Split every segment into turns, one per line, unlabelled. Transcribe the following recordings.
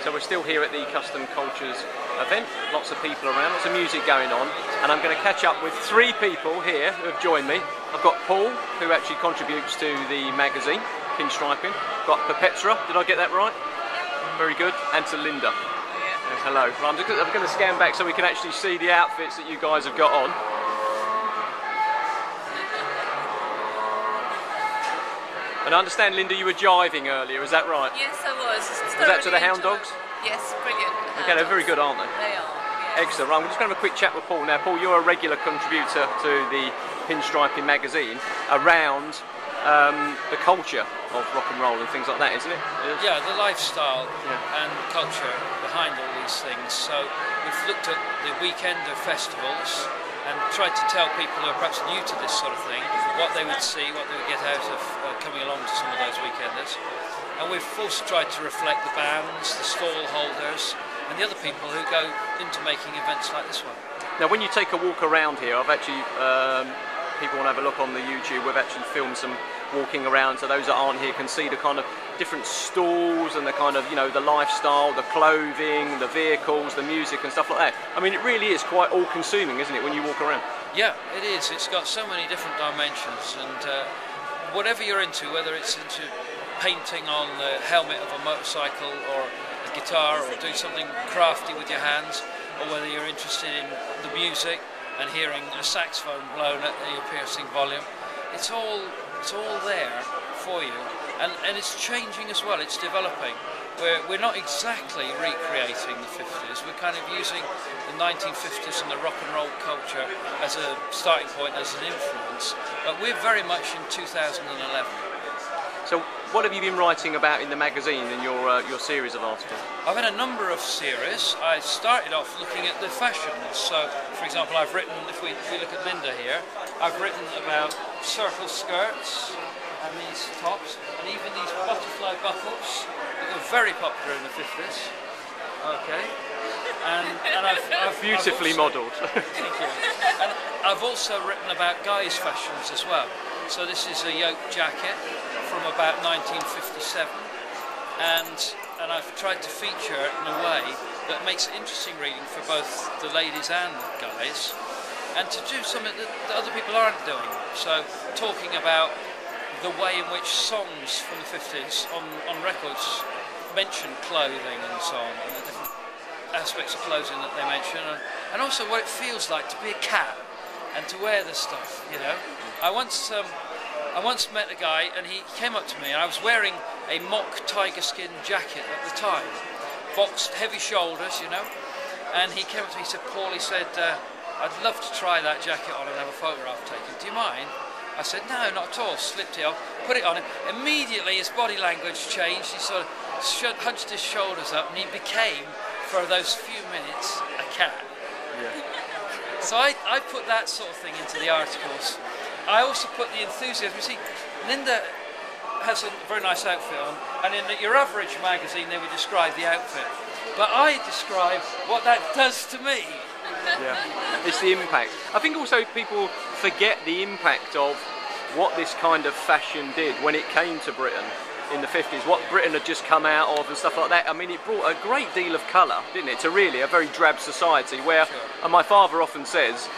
So we're still here at the Kustom Cultures event, lots of people around, lots of music going on, and I'm going to catch up with 3 people here who have joined me. I've got Paul, who actually contributes to the magazine, Pinstriping. I've got Petra, did I get that right? Very good. And to Linda. Yes, hello. Well, I'm going to scan back so we can actually see the outfits that you guys have got on. And I understand, Linda, you were jiving earlier, is that right?
Yes, I was.
Was that to the hound dogs?
Yes, brilliant.
Okay, they're very good, aren't they?
They are, yes.
Excellent. Right, we're just going to have a quick chat with Paul now. Paul, you're a regular contributor to the Pinstriping magazine around the culture of rock and roll and things like that, isn't it?
Yeah, the lifestyle and culture behind all these things. So we've looked at the weekender festivals and tried to tell people who are perhaps new to this sort of thing what they would see, what they would get out of coming along to some of those weekenders. And we've also tried to reflect the bands, the stall holders and the other people who go into making events like this one.
Now when you take a walk around here, I've actually, people want to have a look on the YouTube, we've actually filmed some walking around so those that aren't here can see the kind of different stalls and the kind of, you know, the lifestyle, the clothing, the vehicles, the music and stuff like that. I mean, it really is quite all-consuming, isn't it, when you walk around?
Yeah, it is. It's got so many different dimensions, and whatever you're into, whether it's into painting on the helmet of a motorcycle or a guitar or doing something crafty with your hands, or whether you're interested in the music and hearing a saxophone blown at your piercing volume, it's all there for you, and it's changing as well. It's developing. We're not exactly recreating the 50s. We're kind of using the 1950s and the rock and roll culture as a starting point, as an influence. But we're very much in 2011.
So, what have you been writing about in the magazine in your series of articles?
I've had a number of series. I started off looking at the fashions. So, for example, I've written, if we look at Linda here, I've written about circle skirts and these tops, and even these butterfly buckles that were very popular in the 50s. Okay. And I've
beautifully modelled.
Thank you. And I've also written about guys' fashions as well. So this is a yoke jacket from about 1957, and I've tried to feature it in a way that makes it interesting reading for both the ladies and the guys, and to do something that other people aren't doing. So talking about the way in which songs from the 50s on records mention clothing and so on, and the different aspects of clothing that they mention, and also what it feels like to be a cat and to wear this stuff, you know. I once met a guy and he came up to me, and I was wearing a mock tiger skin jacket at the time, boxed, heavy shoulders, you know, and he came up to me, he said, Paul, he said, I'd love to try that jacket on and have a photograph taken, do you mind? I said, no, not at all. Slipped it off, put it on him. Immediately his body language changed, he sort of hunched his shoulders up, and he became, for those few minutes, a cat.
Yeah.
So I put that sort of thing into the articles. I also put the enthusiasm. You see, Linda has a very nice outfit on, and in your average magazine they would describe the outfit. But I describe what that does to me.
Yeah, it's the impact. I think also people forget the impact of what this kind of fashion did when it came to Britain in the 50s, what Britain had just come out of and stuff like that. I mean, it brought a great deal of colour, didn't it, to really a very drab society where, and my father often says,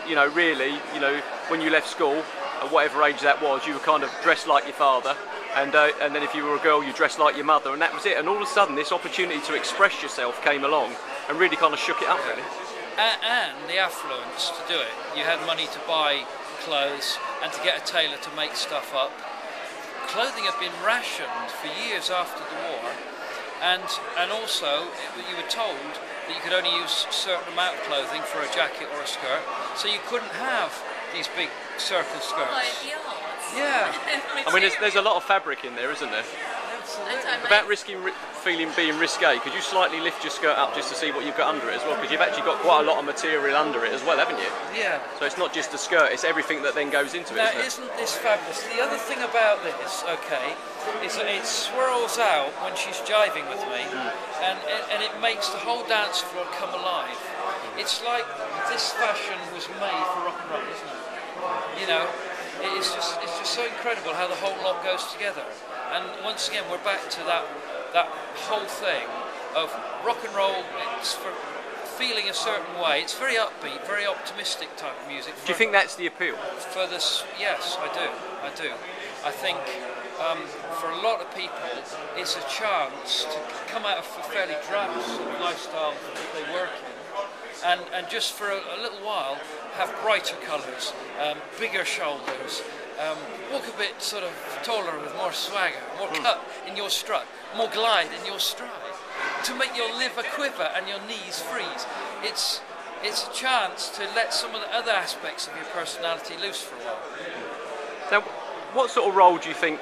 you know, really, you know, when you left school, at whatever age that was, you were kind of dressed like your father, and then if you were a girl, you dressed like your mother, and that was it. And all of a sudden, this opportunity to express yourself came along and really kind of shook it up, really.
And the affluence to do it. You had money to buy clothes and to get a tailor to make stuff up. Clothing had been rationed for years after the war, and also you were told that you could only use a certain amount of clothing for a jacket or a skirt, so you couldn't have these big circle skirts. Yeah.
I mean, there's a lot of fabric in there, isn't there?
Absolutely.
About being risque, could you slightly lift your skirt up just to see what you've got under it as well? Because you've actually got quite a lot of material under it as well, haven't you?
Yeah.
So it's not just the skirt, it's everything that then goes into it,
now,
isn't
this fabulous? The other thing about this, okay, is that it swirls out when she's jiving with me, and it makes the whole dance floor come alive. It's like this fashion was made for rock and roll, isn't it? You know, it's just so incredible how the whole lot goes together. And once again, we're back to that whole thing of rock and roll. It's for feeling a certain way. It's very upbeat, very optimistic type of music.
Do you think that's the appeal?
For this, yes, I do. I think for a lot of people, it's a chance to come out of a fairly drab sort of lifestyle that they work in, and just for a little while have brighter colours, bigger shoulders, walk a bit sort of taller with more swagger, more cut in your strut, more glide in your stride, to make your liver quiver and your knees freeze. It's a chance to let some of the other aspects of your personality loose for a while.
Now, what sort of role do you think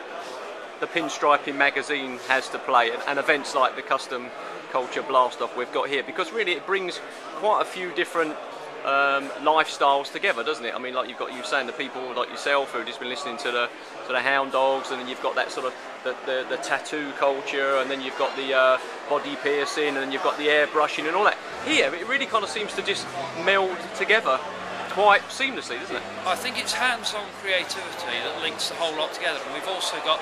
the Pinstriping magazine has to play, and events like the Kustom Kulture Blastoff we've got here? Because really it brings quite a few different lifestyles together, doesn't it? I mean, like you were saying, the people like yourself who've just been listening to the hound dogs, and then you've got that sort of the tattoo culture, and then you've got the body piercing, and then you've got the airbrushing and all that. Here, it really kind of seems to just meld together quite seamlessly, doesn't it?
I think it's hands-on creativity that links the whole lot together, and we've also got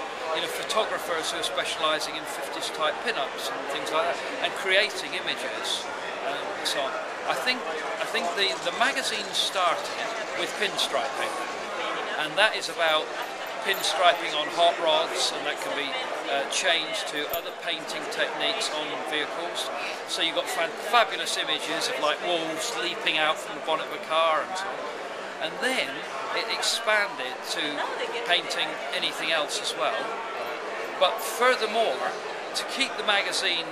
photographers who are specialising in 50s type pin-ups and things like that, and creating images and so on. I think the magazine started with pinstriping, and that is about pinstriping on hot rods, and that can be changed to other painting techniques on vehicles. So you've got fabulous images of like wolves leaping out from the bonnet of a car and so on. And then it expanded to painting anything else as well. But furthermore, to keep the magazine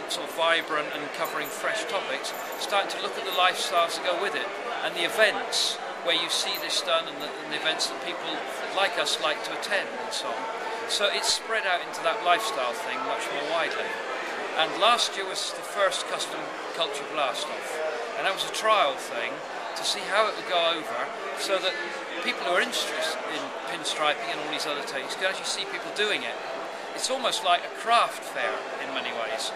sort of vibrant and covering fresh topics, starting to look at the lifestyles that go with it, and the events where you see this done, and the events that people like us like to attend and so on. So it's spread out into that lifestyle thing much more widely. And last year was the first Kustom Kulture Blastoff, and that was a trial thing to see how it would go over, so that people who are interested in pinstriping and all these other techniques could actually see people doing it. It's almost like a craft fair in many ways,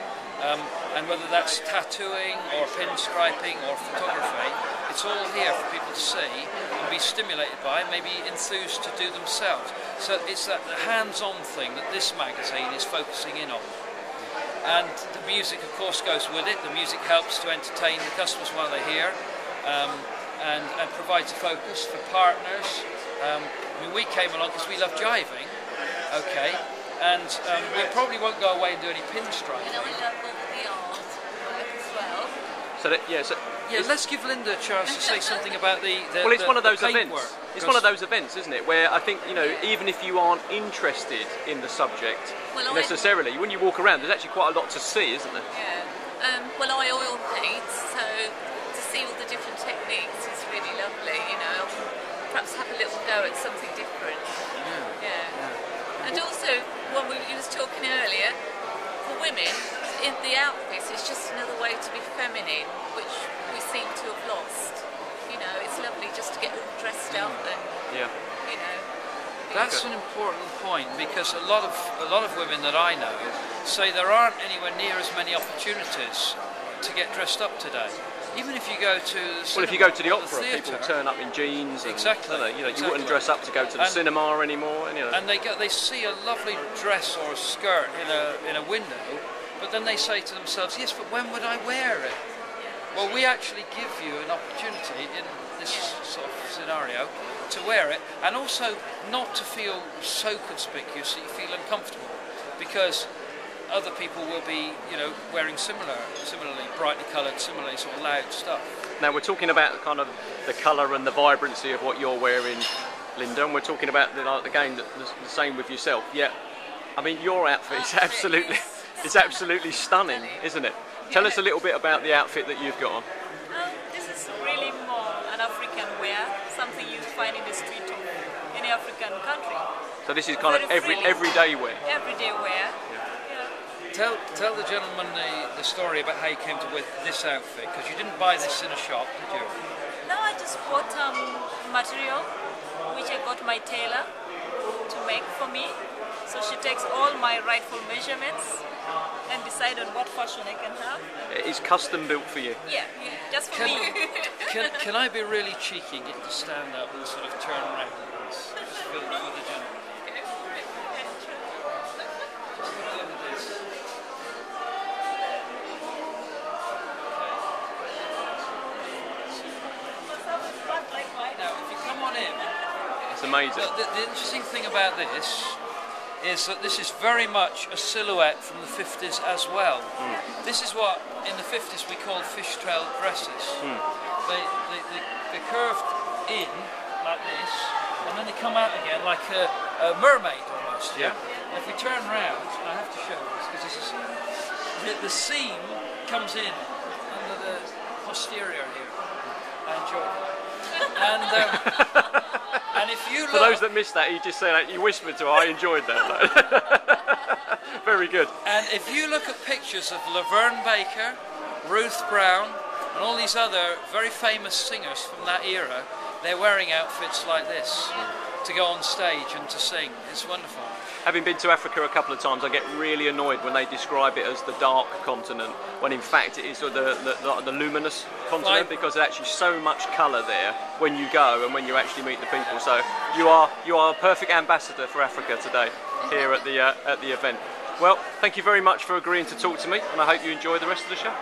and whether that's tattooing or pinstriping or photography, it's all here for people to see and be stimulated by, and maybe enthused to do themselves. So it's that hands-on thing that this magazine is focusing in on. And the music, of course, goes with it. The music helps to entertain the customers while they're here, and provides a focus for partners. I mean, we came along because we love jiving, okay, and we probably won't go away and do any pinstriping.
And I love all the art as well.
So let's give Linda a chance to say something about the
well, it's one of those
events.
Work. It's one of those events, isn't it, where I think, even if you aren't interested in the subject necessarily, when you walk around, there's actually quite a lot to see, isn't there?
Yeah. Well, I oil paint, so to see all the different techniques is really lovely. Perhaps have a little go at something different. Yeah. And also, when we was talking earlier, for women, in the outfits, it's just another way to be feminine, which we seem to have lost. It's lovely just to get all dressed up and,
That's an important point, because a lot of women that I know say there aren't anywhere near as many opportunities to get dressed up today. Even if you go to the cinema,
if you go to the opera,
theatre,
people turn up in jeans. And,
exactly.
You wouldn't dress up to go to the cinema anymore.
And they see a lovely dress or a skirt in a window, but then they say to themselves, yes, but when would I wear it? Well, we actually give you an opportunity in this sort of scenario to wear it, and also not to feel so conspicuous that you feel uncomfortable, because other people will be, wearing similarly brightly coloured, similarly sort of loud stuff.
Now we're talking about kind of the colour and the vibrancy of what you're wearing, Linda, and we're talking about again the same with yourself. Yeah, I mean your outfit is absolutely stunning, isn't it? Tell us a little bit about the outfit that you've got on.
This is really more an African wear, something you find in the street of any African country.
So this is kind of everyday wear.
Everyday wear.
Tell the gentleman the story about how you came to wear this outfit, because you didn't buy this in a shop, did you?
No, I just bought material which I got my tailor to make for me. So she takes all my rightful measurements and decide on what fashion I can have.
It's custom built for you.
Yeah, just for me.
Can I be really cheeky and get you to stand up and sort of turn around? Just for the gentleman.
amazing.
The interesting thing about this is that this is very much a silhouette from the 50s as well. This is what in the 50s we called fishtail dresses. They curved in like this, and then they come out again like a mermaid almost.
Yeah.
And if we turn round, I have to show this because this is the seam comes in under the posterior here. I enjoy that. And if you look,
for those that missed that, he just said, you whispered to her, I enjoyed that. Very good.
And if you look at pictures of Laverne Baker, Ruth Brown, and all these other very famous singers from that era, they're wearing outfits like this to go on stage and to sing. It's wonderful.
Having been to Africa a couple of times, I get really annoyed when they describe it as the dark continent, when in fact it is the luminous continent, because there's actually so much colour there when you go and when you actually meet the people. So you are a perfect ambassador for Africa today here at the event. Well, thank you very much for agreeing to talk to me, and I hope you enjoy the rest of the show.